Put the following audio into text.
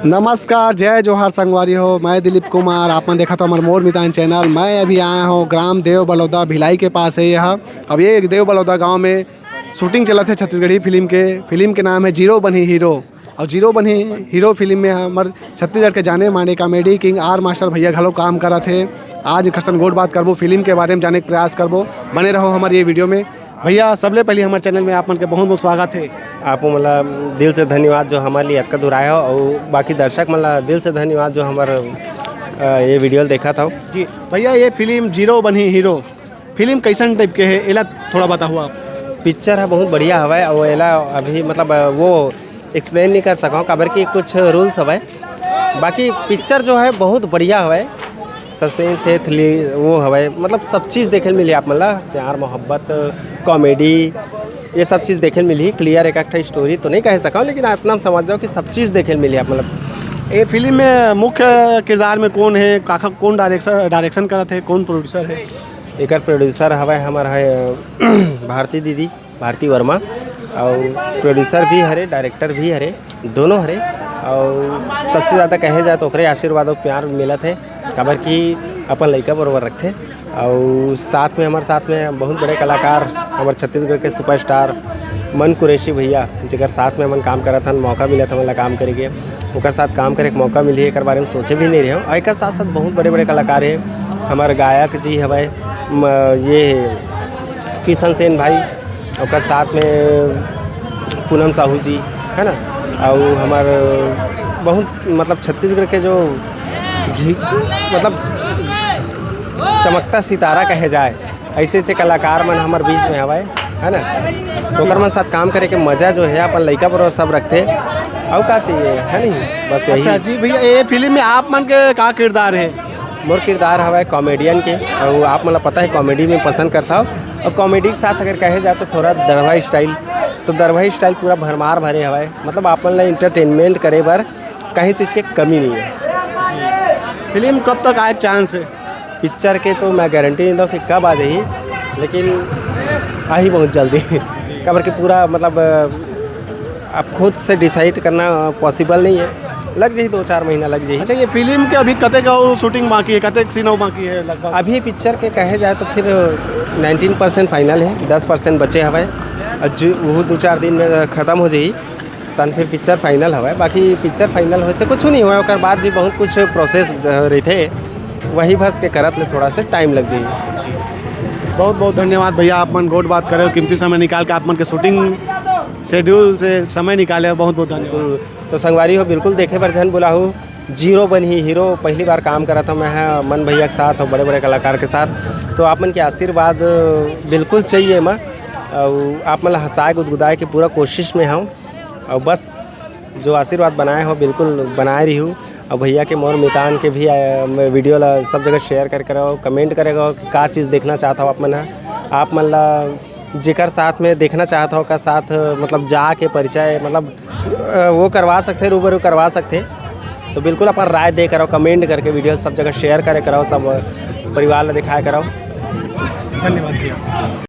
नमस्कार, जय जोहार संगवारी हो। मैं दिलीप कुमार, आपने देखा तो हमारे मोर मितान चैनल। मैं अभी आया हूँ ग्राम देव बलौदा भिलाई के पास है यह। अब ये देव बलौदा गांव में शूटिंग चला थे छत्तीसगढ़ी फिल्म के नाम है जीरो बनी हीरो। और जीरो बनी हीरो फिल्म में हमारे छत्तीसगढ़ के जाने माने कॉमेडी किंग आर मास्टर भैया घलो काम करा थे। आज खसन गोट बात करबो, फिल्म के बारे में जाने का प्रयास करबो। बने रहो हमारे ये वीडियो में। भैया सबले पहले हमारे चैनल में आप मन के बहुत बहुत स्वागत है। आपको मतलब दिल से धन्यवाद जो हमारे लिए अतका दूर आए हो, और बाकी दर्शक मतलब दिल से धन्यवाद जो हमारे ये वीडियो देखा था। जी भैया, ये फिल्म जीरो बनी हीरो फिल्म कैसन टाइप के है एला थोड़ा बताओ आप। पिक्चर है बहुत बढ़िया हवा, और एला अभी मतलब वो एक्सप्लेन नहीं कर सका काबर कि कुछ रूल्स हवा। बाकी पिक्चर जो है बहुत बढ़िया हवा, सस्पेंस है, वो हवा, मतलब सब चीज़ देखे मिली आप मतलब प्यार मोहब्बत कॉमेडी ये सब चीज़ देखे मिली। क्लियर एक स्टोरी तो नहीं कह सका, लेकिन इतना समझ जाओ कि सब चीज़ देखे मिली आप मतलब। ये फिल्म में मुख्य किरदार में कौन है, काका कौन डायरेक्शन करा थे, कौन प्रोड्यूसर है? एक प्रोड्यूसर हवा हमारा है भारती दीदी, भारती वर्मा, और प्रोड्यूसर भी हरे, डायरेक्टर भी हरे, दोनों हरे। और सबसे ज़्यादा कहे जाए तो ओकरे आशीर्वाद और प्यार मिला थे काबर कि अपन लड़का बरोबर रखते। और साथ में बहुत बड़े कलाकार हमारे छत्तीसगढ़ के सुपरस्टार मन कुरैशी भैया जगह साथ में हम काम करा था, मौका मिला था मतलब काम करेंगे उनका साथ काम करे के मौका मिली। एक बारे में सोचे भी नहीं रहे और एक साथ साथ बहुत बड़े बड़े कलाकार हैं। हमारे गायक जी हवाए ये किशन सेन भाई, और साथ में पूनम साहू जी है ना। और हमारे बहुत मतलब छत्तीसगढ़ के जो मतलब चमकता सितारा कहे जाए ऐसे ऐसे कलाकार मन हमारे बीच में हवाए है ना। तो ओकर मन साथ काम करे के मज़ा जो है अपन लड़का पर सब रखते और का चाहिए है नहीं, बस यही। अच्छा जी भैया, ये फिल्म में आप मन के का किरदार है? मोर किरदार हवा कॉमेडियन के, और आप मतलब पता है कॉमेडी में पसंद करता हो। और कॉमेडी के साथ अगर कहे जाए तो थोड़ा दरभा स्टाइल, तो दरभा स्टाइल पूरा भरमार भरे हवाए, मतलब आप मन इंटरटेनमेंट करे बर कहीं चीज़ के कमी नहीं है। फिल्म कब तक आए चांस है? पिक्चर के तो मैं गारंटी नहीं दूँ कि कब आ जाही, लेकिन आ ही बहुत जल्दी कबर के पूरा मतलब आप खुद से डिसाइड करना पॉसिबल नहीं है, लग जाही 2-4 महीना लग जाही। अच्छा, ये फिल्म के अभी कते का शूटिंग बाकी है, कते सीन बाकी है लगभग? अभी पिक्चर के कहे जाए तो फिर 19% फाइनल है, 10% बचे हवा, और जो वो 2-4 दिन में ख़त्म हो जाही तन फिर पिक्चर फाइनल हवा। बाकी पिक्चर फाइनल हो से कुछ नहीं हुआ, और बाद भी बहुत कुछ प्रोसेस रही थे, वही बस के करत ले थोड़ा सा टाइम लग जाए। बहुत बहुत धन्यवाद भैया, आप मन गोट बात करे, कीमती समय निकाल के आप मन के शूटिंग शेड्यूल से समय निकाले, बहुत बहुत धन्यवाद। तो संगवारी हो बिल्कुल देखे पर जन बोला हो, जीरो बनी हीरो पहली बार काम करा था मैं मन भैया के साथ और बड़े बड़े कलाकार के साथ। तो आप मन के आशीर्वाद बिल्कुल चाहिए मैं, और आप मन हंसाए गुदगुदाए की पूरा कोशिश में हूँ, और बस जो आशीर्वाद बनाए हो बिल्कुल बनाए रही हूँ। और भैया के मोर मितान के भी वीडियो ला सब जगह शेयर करके रहो, कमेंट करेगा कि क्या चीज़ देखना चाहता हो आप मन। आप मन ला जेकर साथ में देखना चाहता हो का साथ मतलब जाके परिचय मतलब वो करवा सकते, रूबरू करवा सकते। तो बिल्कुल अपन राय दे करो, कमेंट करके वीडियो सब जगह शेयर करे करो, सब परिवार ला दिखाया करो। धन्यवाद भैया।